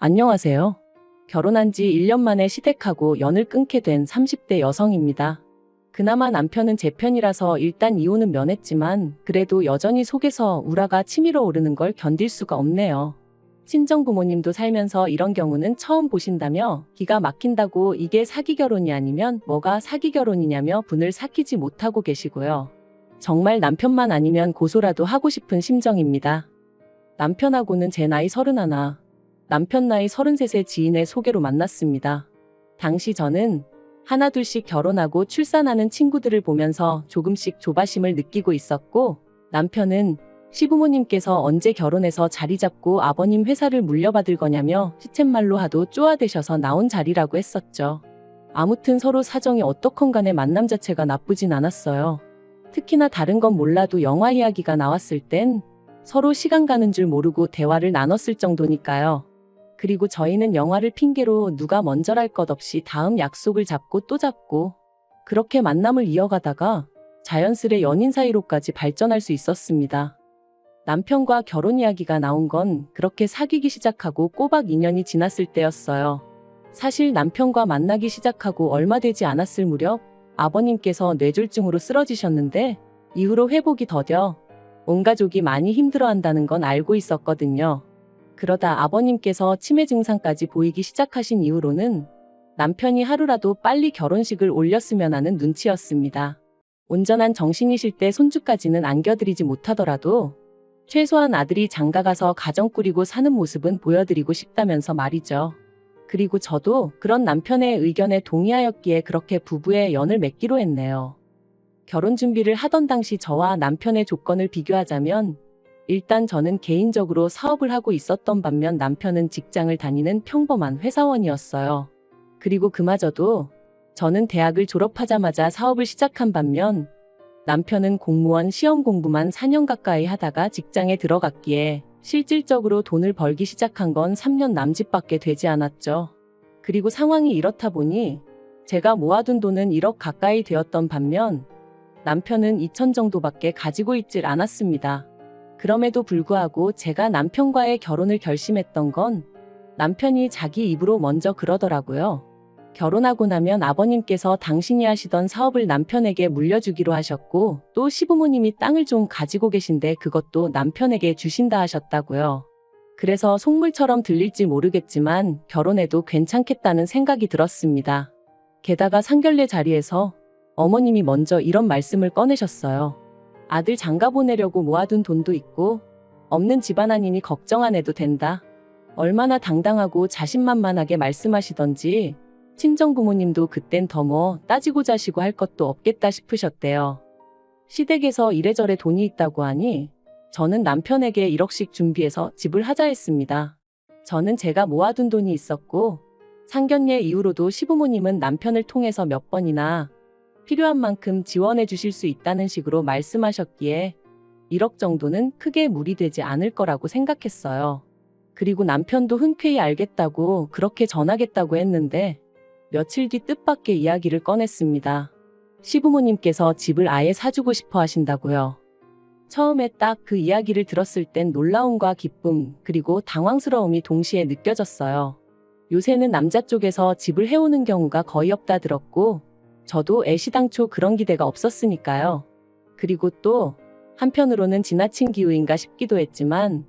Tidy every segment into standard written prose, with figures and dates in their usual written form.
안녕하세요. 결혼한 지 1년 만에 시댁하고 연을 끊게 된 30대 여성입니다. 그나마 남편은 제 편이라서 일단 이혼은 면했지만 그래도 여전히 속에서 우라가 치밀어 오르는 걸 견딜 수가 없네요. 친정부모님도 살면서 이런 경우는 처음 보신다며 기가 막힌다고 이게 사기 결혼이 아니면 뭐가 사기 결혼이냐며 분을 삭히지 못하고 계시고요. 정말 남편만 아니면 고소라도 하고 싶은 심정입니다. 남편하고는 제 나이 31, 남편 나이 33의 지인의 소개로 만났습니다. 당시 저는 하나둘씩 결혼하고 출산하는 친구들을 보면서 조금씩 조바심을 느끼고 있었고, 남편은 시부모님께서 언제 결혼해서 자리 잡고 아버님 회사를 물려받을 거냐며 시쳇말로 하도 쪼아대셔서 나온 자리라고 했었죠. 아무튼 서로 사정이 어떻건 간에 만남 자체가 나쁘진 않았어요. 특히나 다른 건 몰라도 영화 이야기가 나왔을 땐 서로 시간 가는 줄 모르고 대화를 나눴을 정도니까요. 그리고 저희는 영화를 핑계로 누가 먼저랄 것 없이 다음 약속을 잡고 또 잡고 그렇게 만남을 이어가다가 자연스레 연인 사이로까지 발전할 수 있었습니다. 남편과 결혼 이야기가 나온 건 그렇게 사귀기 시작하고 꼬박 2년이 지났을 때였어요. 사실 남편과 만나기 시작하고 얼마 되지 않았을 무렵 아버님께서 뇌졸중으로 쓰러지셨는데 이후로 회복이 더뎌 온 가족이 많이 힘들어한다는 건 알고 있었거든요. 그러다 아버님께서 치매 증상까지 보이기 시작하신 이후로는 남편이 하루라도 빨리 결혼식을 올렸으면 하는 눈치였습니다. 온전한 정신이실 때 손주까지는 안겨드리지 못하더라도 최소한 아들이 장가가서 가정 꾸리고 사는 모습은 보여드리고 싶다면서 말이죠. 그리고 저도 그런 남편의 의견에 동의하였기에 그렇게 부부의 연을 맺기로 했네요. 결혼 준비를 하던 당시 저와 남편의 조건을 비교하자면 일단 저는 개인적으로 사업을 하고 있었던 반면 남편은 직장을 다니는 평범한 회사원이었어요. 그리고 그마저도 저는 대학을 졸업하자마자 사업을 시작한 반면 남편은 공무원 시험 공부만 4년 가까이 하다가 직장에 들어갔기에 실질적으로 돈을 벌기 시작한 건 3년 남짓밖에 되지 않았죠. 그리고 상황이 이렇다 보니 제가 모아둔 돈은 1억 가까이 되었던 반면 남편은 2천 정도밖에 가지고 있질 않았습니다. 그럼에도 불구하고 제가 남편과의 결혼을 결심했던 건 남편이 자기 입으로 먼저 그러더라고요. 결혼하고 나면 아버님께서 당신이 하시던 사업을 남편에게 물려주기로 하셨고 또 시부모님이 땅을 좀 가지고 계신데 그것도 남편에게 주신다 하셨다고요. 그래서 속물처럼 들릴지 모르겠지만 결혼해도 괜찮겠다는 생각이 들었습니다. 게다가 상견례 자리에서 어머님이 먼저 이런 말씀을 꺼내셨어요. 아들 장가 보내려고 모아둔 돈도 있고 없는 집안 아니니 걱정 안 해도 된다. 얼마나 당당하고 자신만만하게 말씀하시던지 친정부모님도 그땐 더 뭐 따지고 자시고 할 것도 없겠다 싶으셨대요. 시댁에서 이래저래 돈이 있다고 하니 저는 남편에게 1억씩 준비해서 집을 하자 했습니다. 저는 제가 모아둔 돈이 있었고 상견례 이후로도 시부모님은 남편을 통해서 몇 번이나 필요한 만큼 지원해 주실 수 있다는 식으로 말씀하셨기에 1억 정도는 크게 무리되지 않을 거라고 생각했어요. 그리고 남편도 흔쾌히 알겠다고 그렇게 전하겠다고 했는데 며칠 뒤 뜻밖의 이야기를 꺼냈습니다. 시부모님께서 집을 아예 사주고 싶어 하신다고요. 처음에 딱 그 이야기를 들었을 땐 놀라움과 기쁨 그리고 당황스러움이 동시에 느껴졌어요. 요새는 남자 쪽에서 집을 해오는 경우가 거의 없다 들었고 저도 애시당초 그런 기대가 없었으니까요. 그리고 또 한편으로는 지나친 기우인가 싶기도 했지만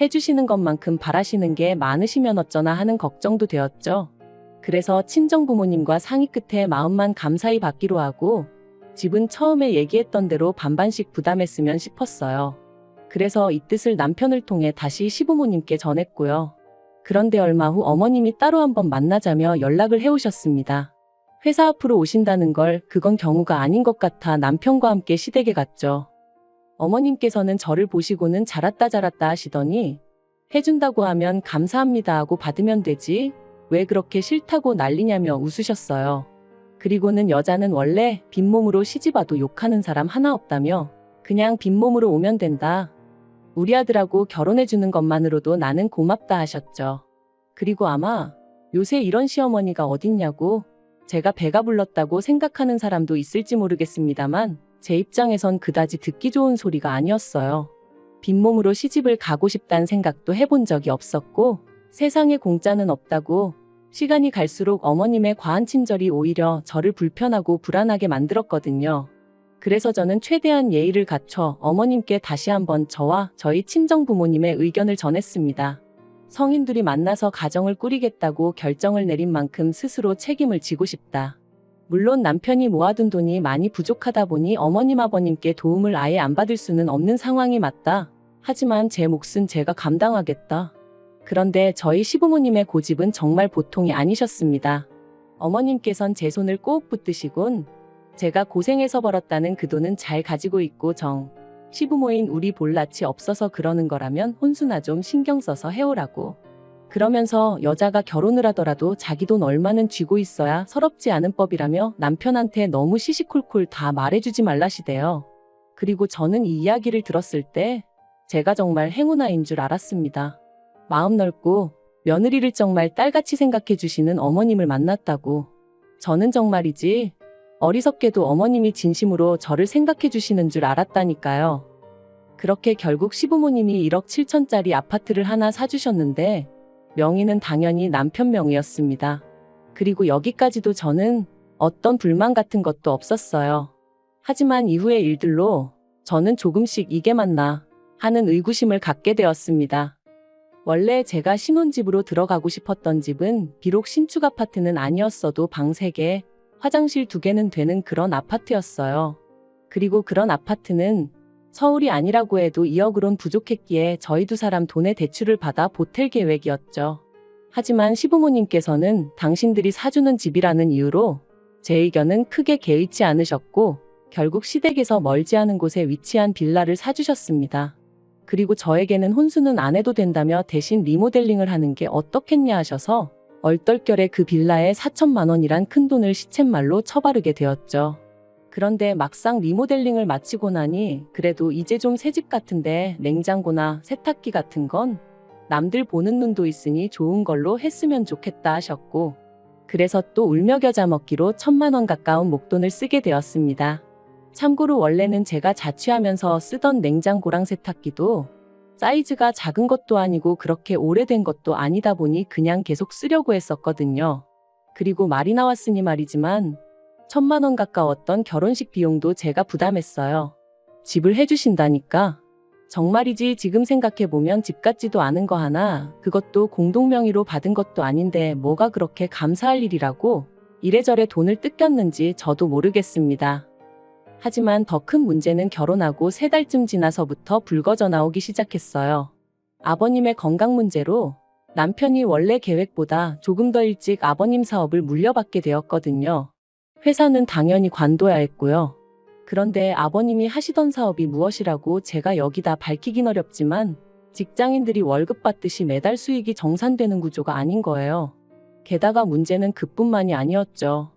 해주시는 것만큼 바라시는 게 많으시면 어쩌나 하는 걱정도 되었죠. 그래서 친정부모님과 상의 끝에 마음만 감사히 받기로 하고 집은 처음에 얘기했던 대로 반반씩 부담했으면 싶었어요. 그래서 이 뜻을 남편을 통해 다시 시부모님께 전했고요. 그런데 얼마 후 어머님이 따로 한번 만나자며 연락을 해오셨습니다. 회사 앞으로 오신다는 걸 그건 경우가 아닌 것 같아 남편과 함께 시댁에 갔죠. 어머님께서는 저를 보시고는 잘했다 잘했다 하시더니 해준다고 하면 감사합니다 하고 받으면 되지 왜 그렇게 싫다고 난리냐며 웃으셨어요. 그리고는 여자는 원래 빈몸으로 시집와도 욕하는 사람 하나 없다며 그냥 빈몸으로 오면 된다. 우리 아들하고 결혼해주는 것만으로도 나는 고맙다 하셨죠. 그리고 아마 요새 이런 시어머니가 어딨냐고 제가 배가 불렀다고 생각하는 사람도 있을지 모르겠습니다만 제 입장에선 그다지 듣기 좋은 소리가 아니었어요. 빈몸으로 시집을 가고 싶다는 생각도 해본 적이 없었고 세상에 공짜는 없다고. 시간이 갈수록 어머님의 과한 친절이 오히려 저를 불편하고 불안하게 만들었거든요. 그래서 저는 최대한 예의를 갖춰 어머님께 다시 한번 저와 저희 친정부모님의 의견을 전했습니다. 성인들이 만나서 가정을 꾸리겠다고 결정을 내린 만큼 스스로 책임을 지고 싶다. 물론 남편이 모아둔 돈이 많이 부족하다 보니 어머님 아버님께 도움을 아예 안 받을 수는 없는 상황이 맞다. 하지만 제 몫은 제가 감당하겠다. 그런데 저희 시부모님의 고집은 정말 보통이 아니셨습니다. 어머님께선 제 손을 꼭 붙드시곤 제가 고생해서 벌었다는 그 돈은 잘 가지고 있고 시부모인 우리 볼 낯이 없어서 그러는 거라면 혼수나 좀 신경 써서 해오라고. 그러면서 여자가 결혼을 하더라도 자기 돈 얼마는 쥐고 있어야 서럽지 않은 법이라며 남편한테 너무 시시콜콜 다 말해주지 말라시대요. 그리고 저는 이 이야기를 들었을 때 제가 정말 행운아인 줄 알았습니다. 마음 넓고 며느리를 정말 딸같이 생각해 주시는 어머님을 만났다고. 저는 정말이지 어리석게도 어머님이 진심으로 저를 생각해 주시는 줄 알았다니까요. 그렇게 결국 시부모님이 1억 7천짜리 아파트를 하나 사주셨는데 명의는 당연히 남편 명의였습니다. 그리고 여기까지도 저는 어떤 불만 같은 것도 없었어요. 하지만 이후의 일들로 저는 조금씩 이게 맞나 하는 의구심을 갖게 되었습니다. 원래 제가 신혼집으로 들어가고 싶었던 집은 비록 신축 아파트는 아니었어도 방 3개, 화장실 2개는 되는 그런 아파트였어요. 그리고 그런 아파트는 서울이 아니라고 해도 2억으론 부족했기에 저희 2사람 돈의 대출을 받아 보탤 계획이었죠. 하지만 시부모님께서는 당신들이 사주는 집이라는 이유로 제 의견은 크게 개의치 않으셨고 결국 시댁에서 멀지 않은 곳에 위치한 빌라를 사주셨습니다. 그리고 저에게는 혼수는 안 해도 된다며 대신 리모델링을 하는 게 어떻겠냐 하셔서 얼떨결에 그 빌라에 4천만 원이란 큰돈을 시쳇말로 쳐바르게 되었죠. 그런데 막상 리모델링을 마치고 나니 그래도 이제 좀 새집 같은데 냉장고나 세탁기 같은 건 남들 보는 눈도 있으니 좋은 걸로 했으면 좋겠다 하셨고 그래서 또 울며 겨자 먹기로 1,000만 원 가까운 목돈을 쓰게 되었습니다. 참고로 원래는 제가 자취하면서 쓰던 냉장고랑 세탁기도 사이즈가 작은 것도 아니고 그렇게 오래된 것도 아니다 보니 그냥 계속 쓰려고 했었거든요. 그리고 말이 나왔으니 말이지만 1,000만 원 가까웠던 결혼식 비용도 제가 부담했어요. 집을 해주신다니까. 정말이지 지금 생각해보면 집 같지도 않은 거 하나, 그것도 공동명의로 받은 것도 아닌데 뭐가 그렇게 감사할 일이라고 이래저래 돈을 뜯겼는지 저도 모르겠습니다. 하지만 더 큰 문제는 결혼하고 3달쯤 지나서부터 불거져 나오기 시작했어요. 아버님의 건강 문제로 남편이 원래 계획보다 조금 더 일찍 아버님 사업을 물려받게 되었거든요. 회사는 당연히 관둬야 했고요. 그런데 아버님이 하시던 사업이 무엇이라고 제가 여기다 밝히긴 어렵지만 직장인들이 월급 받듯이 매달 수익이 정산되는 구조가 아닌 거예요. 게다가 문제는 그뿐만이 아니었죠.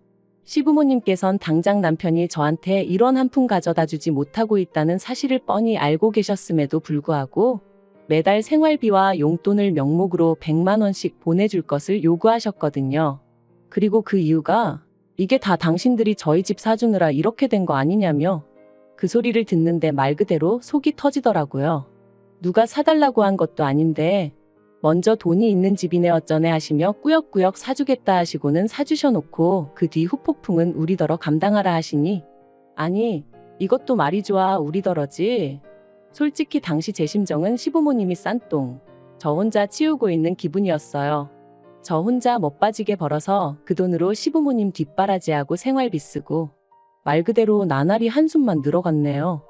시부모님께선 당장 남편이 저한테 1원 한 푼 가져다 주지 못하고 있다는 사실을 뻔히 알고 계셨음에도 불구하고 매달 생활비와 용돈을 명목으로 100만 원씩 보내줄 것을 요구하셨거든요. 그리고 그 이유가 이게 다 당신들이 저희 집 사주느라 이렇게 된 거 아니냐며 그 소리를 듣는데 말 그대로 속이 터지더라고요. 누가 사달라고 한 것도 아닌데 먼저 돈이 있는 집이네 어쩌네 하시며 꾸역꾸역 사주겠다 하시고는 사주셔놓고 그 뒤 후폭풍은 우리더러 감당하라 하시니 아니 이것도 말이 좋아 우리더러지. 솔직히 당시 제 심정은 시부모님이 싼 똥 저 혼자 치우고 있는 기분이었어요. 저 혼자 멋빠지게 벌어서 그 돈으로 시부모님 뒷바라지하고 생활비 쓰고 말 그대로 나날이 한숨만 늘어갔네요.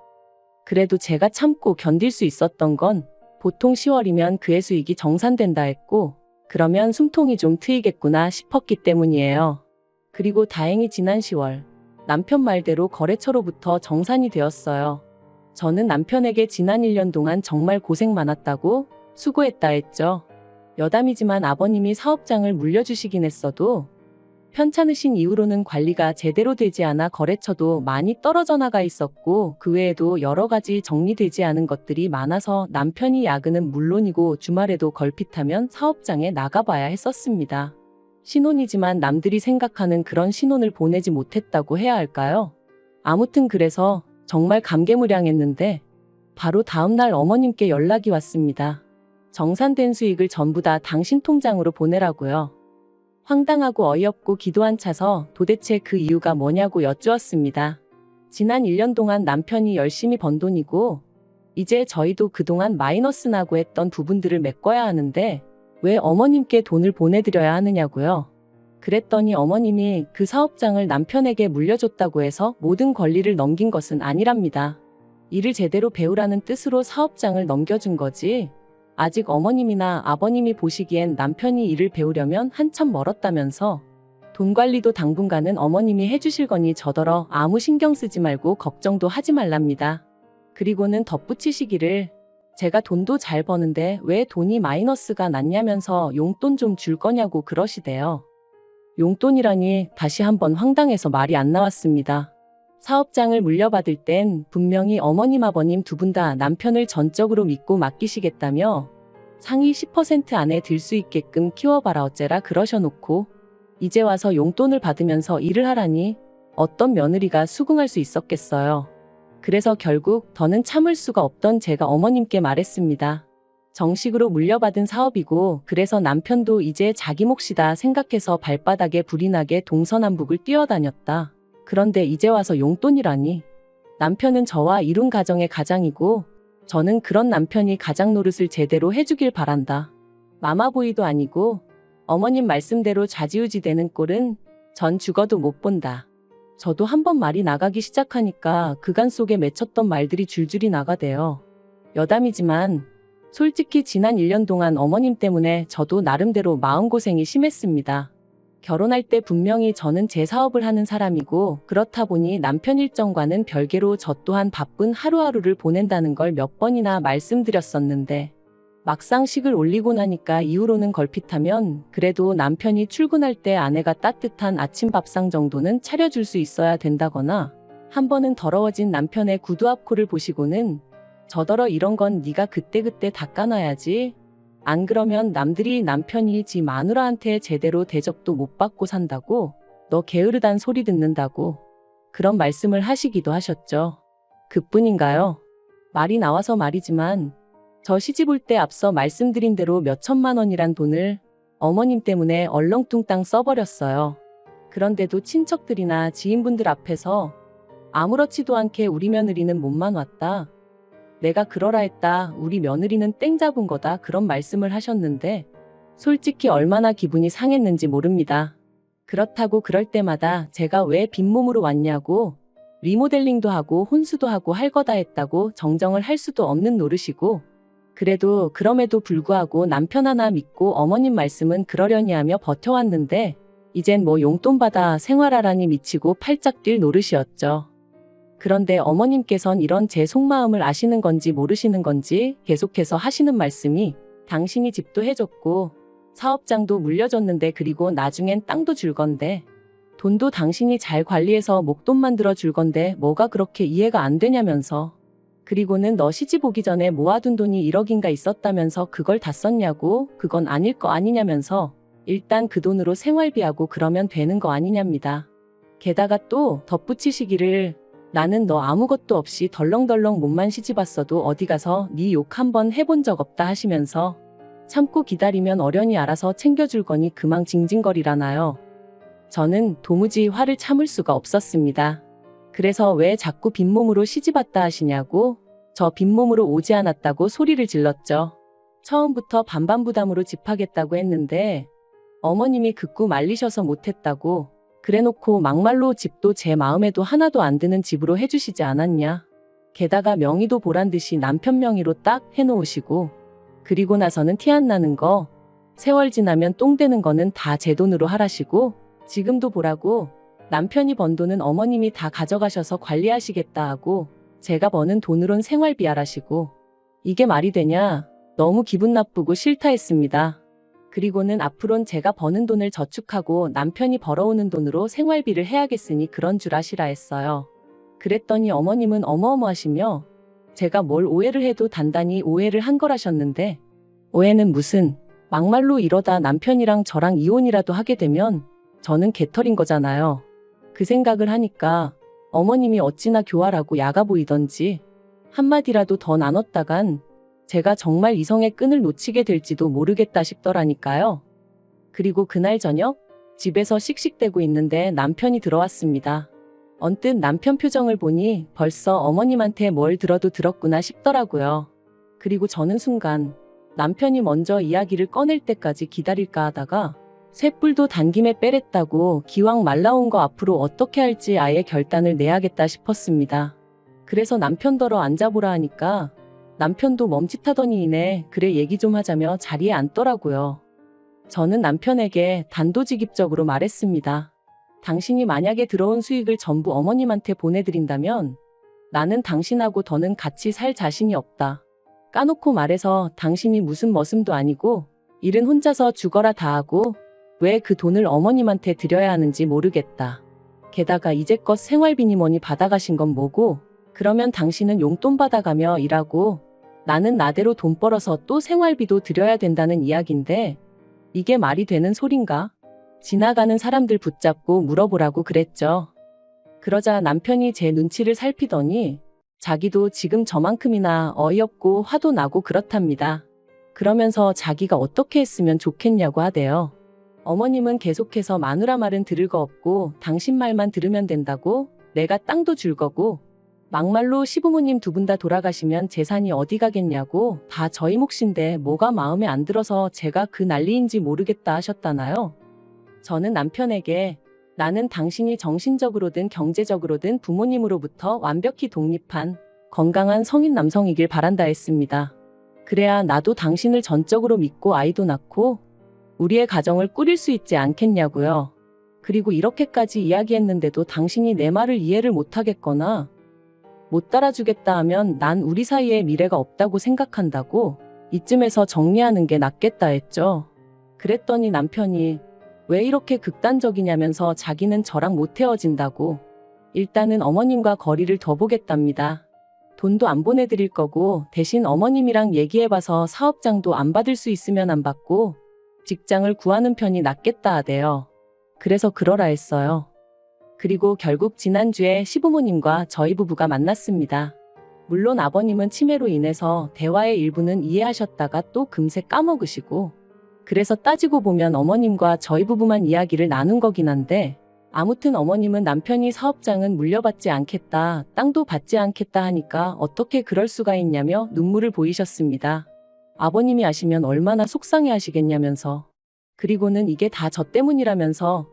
그래도 제가 참고 견딜 수 있었던 건 보통 10월이면 그의 수익이 정산된다 했고 그러면 숨통이 좀 트이겠구나 싶었기 때문이에요. 그리고 다행히 지난 10월 남편 말대로 거래처로부터 정산이 되었어요. 저는 남편에게 지난 1년 동안 정말 고생 많았다고 수고했다 했죠. 여담이지만 아버님이 사업장을 물려주시긴 했어도 편찮으신 이후로는 관리가 제대로 되지 않아 거래처도 많이 떨어져 나가 있었고 그 외에도 여러 가지 정리되지 않은 것들이 많아서 남편이 야근은 물론이고 주말에도 걸핏하면 사업장에 나가봐야 했었습니다. 신혼이지만 남들이 생각하는 그런 신혼을 보내지 못했다고 해야 할까요? 아무튼 그래서 정말 감개무량했는데 바로 다음날 어머님께 연락이 왔습니다. 정산된 수익을 전부 다 당신 통장으로 보내라고요. 황당하고 어이없고 기도 안 차서 도대체 그 이유가 뭐냐고 여쭈었습니다. 지난 1년 동안 남편이 열심히 번 돈이고 이제 저희도 그동안 마이너스 나고 했던 부분들을 메꿔야 하는데 왜 어머님께 돈을 보내드려야 하느냐고요. 그랬더니 어머님이 그 사업장을 남편에게 물려줬다고 해서 모든 권리를 넘긴 것은 아니랍니다. 일을 제대로 배우라는 뜻으로 사업장을 넘겨준 거지. 아직 어머님이나 아버님이 보시기엔 남편이 일을 배우려면 한참 멀었다면서 돈 관리도 당분간은 어머님이 해주실 거니 저더러 아무 신경 쓰지 말고 걱정도 하지 말랍니다. 그리고는 덧붙이시기를 제가 돈도 잘 버는데 왜 돈이 마이너스가 났냐면서 용돈 좀 줄 거냐고 그러시대요. 용돈이라니 다시 한번 황당해서 말이 안 나왔습니다. 사업장을 물려받을 땐 분명히 어머님 아버님 두 분 다 남편을 전적으로 믿고 맡기시겠다며 상위 10% 안에 들 수 있게끔 키워봐라 어째라 그러셔놓고 이제 와서 용돈을 받으면서 일을 하라니 어떤 며느리가 수긍할 수 있었겠어요. 그래서 결국 더는 참을 수가 없던 제가 어머님께 말했습니다. 정식으로 물려받은 사업이고 그래서 남편도 이제 자기 몫이다 생각해서 발바닥에 불이 나게 동서남북을 뛰어다녔다. 그런데 이제 와서 용돈이라니. 남편은 저와 이룬 가정의 가장이고 저는 그런 남편이 가장 노릇을 제대로 해주길 바란다. 마마보이도 아니고 어머님 말씀대로 좌지우지 되는 꼴은 전 죽어도 못 본다. 저도 한번 말이 나가기 시작하니까 그간 속에 맺혔던 말들이 줄줄이 나가대요. 여담이지만 솔직히 지난 1년 동안 어머님 때문에 저도 나름대로 마음고생이 심했습니다. 결혼할 때 분명히 저는 제 사업을 하는 사람이고 그렇다 보니 남편 일정과는 별개로 저 또한 바쁜 하루하루를 보낸다는 걸 몇 번이나 말씀드렸었는데 막상 식을 올리고 나니까 이후로는 걸핏하면 그래도 남편이 출근할 때 아내가 따뜻한 아침 밥상 정도는 차려줄 수 있어야 된다거나 한 번은 더러워진 남편의 구두 앞코를 보시고는 저더러 이런 건 네가 그때그때 닦아놔야지. 안 그러면 남들이 남편이 지 마누라한테 제대로 대접도 못 받고 산다고 너 게으르단 소리 듣는다고 그런 말씀을 하시기도 하셨죠. 그뿐인가요? 말이 나와서 말이지만 저 시집 올 때 앞서 말씀드린 대로 몇 천만 원이란 돈을 어머님 때문에 얼렁뚱땅 써버렸어요. 그런데도 친척들이나 지인분들 앞에서 아무렇지도 않게 우리 며느리는 몸만 왔다. 내가 그러라 했다. 우리 며느리는 땡 잡은 거다. 그런 말씀을 하셨는데 솔직히 얼마나 기분이 상했는지 모릅니다. 그렇다고 그럴 때마다 제가 왜 빈몸으로 왔냐고 리모델링도 하고 혼수도 하고 할 거다 했다고 정정을 할 수도 없는 노릇이고 그래도 그럼에도 불구하고 남편 하나 믿고 어머님 말씀은 그러려니 하며 버텨왔는데 이젠 뭐 용돈 받아 생활하라니 미치고 팔짝 뛸 노릇이었죠. 그런데 어머님께선 이런 제 속마음을 아시는 건지 모르시는 건지 계속해서 하시는 말씀이 당신이 집도 해줬고 사업장도 물려줬는데 그리고 나중엔 땅도 줄 건데 돈도 당신이 잘 관리해서 목돈 만들어 줄 건데 뭐가 그렇게 이해가 안 되냐면서 그리고는 너 시집 오기 전에 모아둔 돈이 1억인가 있었다면서 그걸 다 썼냐고 그건 아닐 거 아니냐면서 일단 그 돈으로 생활비하고 그러면 되는 거 아니냐입니다. 게다가 또 덧붙이시기를 나는 너 아무것도 없이 덜렁덜렁 몸만 시집 왔어도 어디 가서 네 욕 한번 해본 적 없다 하시면서 참고 기다리면 어련히 알아서 챙겨줄 거니 그만 징징거리라나요. 저는 도무지 화를 참을 수가 없었습니다. 그래서 왜 자꾸 빈몸으로 시집 왔다 하시냐고 저 빈몸으로 오지 않았다고 소리를 질렀죠. 처음부터 반반부담으로 집하겠다고 했는데 어머님이 극구 말리셔서 못했다고 그래놓고 막말로 집도 제 마음에도 하나도 안 드는 집으로 해주시지 않았냐. 게다가 명의도 보란듯이 남편 명의로 딱 해놓으시고 그리고 나서는 티 안 나는 거 세월 지나면 똥 되는 거는 다 제 돈으로 하라시고 지금도 보라고 남편이 번 돈은 어머님이 다 가져가셔서 관리하시겠다 하고 제가 버는 돈으론 생활비 하라시고 이게 말이 되냐. 너무 기분 나쁘고 싫다 했습니다. 그리고는 앞으론 제가 버는 돈을 저축하고 남편이 벌어오는 돈으로 생활비를 해야겠으니 그런 줄 아시라 했어요. 그랬더니 어머님은 어머어머하시며 제가 뭘 오해를 해도 단단히 오해를 한 거라셨는데 오해는 무슨 막말로 이러다 남편이랑 저랑 이혼이라도 하게 되면 저는 개털인 거잖아요. 그 생각을 하니까 어머님이 어찌나 교활하고 야가 보이던지 한마디라도 더 나눴다간 제가 정말 이성의 끈을 놓치게 될지도 모르겠다 싶더라니까요. 그리고 그날 저녁 집에서 씩씩대고 있는데 남편이 들어왔습니다. 언뜻 남편 표정을 보니 벌써 어머님한테 뭘 들어도 들었구나 싶더라고요. 그리고 저는 순간 남편이 먼저 이야기를 꺼낼 때까지 기다릴까 하다가 쇳불도 단김에 빼랬다고 기왕 말 나온 거 앞으로 어떻게 할지 아예 결단을 내야겠다 싶었습니다. 그래서 남편더러 앉아보라 하니까 남편도 멈칫하더니 이내 그래 얘기 좀 하자며 자리에 앉더라고요. 저는 남편에게 단도직입적으로 말했습니다. 당신이 만약에 들어온 수익을 전부 어머님한테 보내드린다면 나는 당신하고 더는 같이 살 자신이 없다. 까놓고 말해서 당신이 무슨 머슴도 아니고 일은 혼자서 죽어라 다 하고 왜 그 돈을 어머님한테 드려야 하는지 모르겠다. 게다가 이제껏 생활비니 뭐니 받아가신 건 뭐고 그러면 당신은 용돈 받아가며 일하고 나는 나대로 돈 벌어서 또 생활비도 드려야 된다는 이야기인데 이게 말이 되는 소린가? 지나가는 사람들 붙잡고 물어보라고 그랬죠. 그러자 남편이 제 눈치를 살피더니 자기도 지금 저만큼이나 어이없고 화도 나고 그렇답니다. 그러면서 자기가 어떻게 했으면 좋겠냐고 하대요. 어머님은 계속해서 마누라 말은 들을 거 없고 당신 말만 들으면 된다고 내가 땅도 줄 거고 막말로 시부모님 두 분 다 돌아가시면 재산이 어디 가겠냐고 다 저희 몫인데 뭐가 마음에 안 들어서 제가 그 난리인지 모르겠다 하셨다나요. 저는 남편에게 나는 당신이 정신적으로든 경제적으로든 부모님으로부터 완벽히 독립한 건강한 성인 남성이길 바란다 했습니다. 그래야 나도 당신을 전적으로 믿고 아이도 낳고 우리의 가정을 꾸릴 수 있지 않겠냐고요. 그리고 이렇게까지 이야기했는데도 당신이 내 말을 이해를 못하겠거나 못 따라주겠다 하면 난 우리 사이에 미래가 없다고 생각한다고 이쯤에서 정리하는 게 낫겠다 했죠. 그랬더니 남편이 왜 이렇게 극단적이냐면서 자기는 저랑 못 헤어진다고 일단은 어머님과 거리를 더 보겠답니다. 돈도 안 보내드릴 거고 대신 어머님이랑 얘기해봐서 사업장도 안 받을 수 있으면 안 받고 직장을 구하는 편이 낫겠다 하대요. 그래서 그러라 했어요. 그리고 결국 지난주에 시부모님과 저희 부부가 만났습니다. 물론 아버님은 치매로 인해서 대화의 일부는 이해하셨다가 또 금세 까먹으시고 그래서 따지고 보면 어머님과 저희 부부만 이야기를 나눈 거긴 한데 아무튼 어머님은 남편이 사업장은 물려받지 않겠다, 땅도 받지 않겠다 하니까 어떻게 그럴 수가 있냐며 눈물을 보이셨습니다. 아버님이 아시면 얼마나 속상해 하시겠냐면서 그리고는 이게 다 저 때문이라면서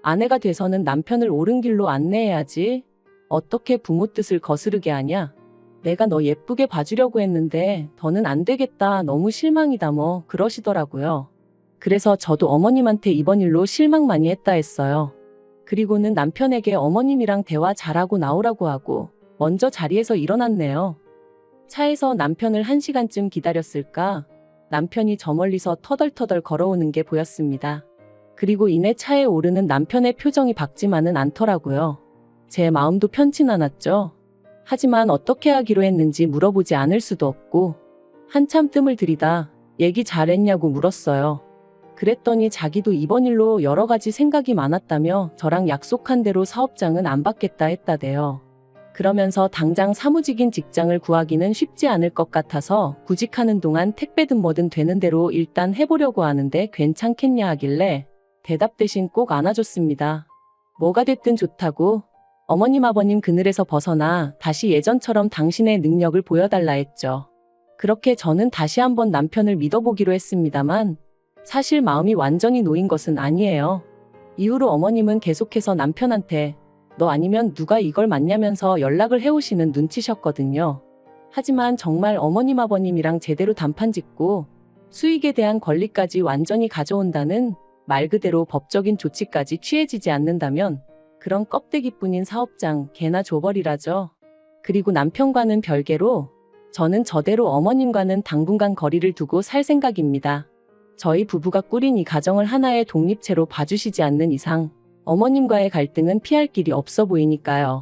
아내가 돼서는 남편을 옳은 길로 안내해야지 어떻게 부모 뜻을 거스르게 하냐. 내가 너 예쁘게 봐주려고 했는데 더는 안 되겠다 너무 실망이다 뭐 그러시더라고요. 그래서 저도 어머님한테 이번 일로 실망 많이 했다 했어요. 그리고는 남편에게 어머님이랑 대화 잘하고 나오라고 하고 먼저 자리에서 일어났네요. 차에서 남편을 1시간쯤 기다렸을까 남편이 저 멀리서 터덜터덜 걸어오는 게 보였습니다. 그리고 이내 차에 오르는 남편의 표정이 밝지만은 않더라고요. 제 마음도 편치 않았죠. 하지만 어떻게 하기로 했는지 물어보지 않을 수도 없고 한참 뜸을 들이다 얘기 잘했냐고 물었어요. 그랬더니 자기도 이번 일로 여러 가지 생각이 많았다며 저랑 약속한 대로 사업장은 안 받겠다 했다대요. 그러면서 당장 사무직인 직장을 구하기는 쉽지 않을 것 같아서 구직하는 동안 택배든 뭐든 되는 대로 일단 해보려고 하는데 괜찮겠냐 하길래 대답 대신 꼭 안아줬습니다. 뭐가 됐든 좋다고 어머님 아버님 그늘에서 벗어나 다시 예전처럼 당신의 능력을 보여달라 했죠. 그렇게 저는 다시 한번 남편을 믿어보기로 했습니다만 사실 마음이 완전히 놓인 것은 아니에요. 이후로 어머님은 계속해서 남편한테 너 아니면 누가 이걸 맞냐면서 연락을 해오시는 눈치셨거든요. 하지만 정말 어머님 아버님이랑 제대로 단판 짓고 수익에 대한 권리까지 완전히 가져온다는 말 그대로 법적인 조치까지 취해지지 않는다면 그런 껍데기뿐인 사업장 개나 줘버리라죠. 그리고 남편과는 별개로 저는 저대로 어머님과는 당분간 거리를 두고 살 생각입니다. 저희 부부가 꾸린 이 가정을 하나의 독립체로 봐주시지 않는 이상 어머님과의 갈등은 피할 길이 없어 보이니까요.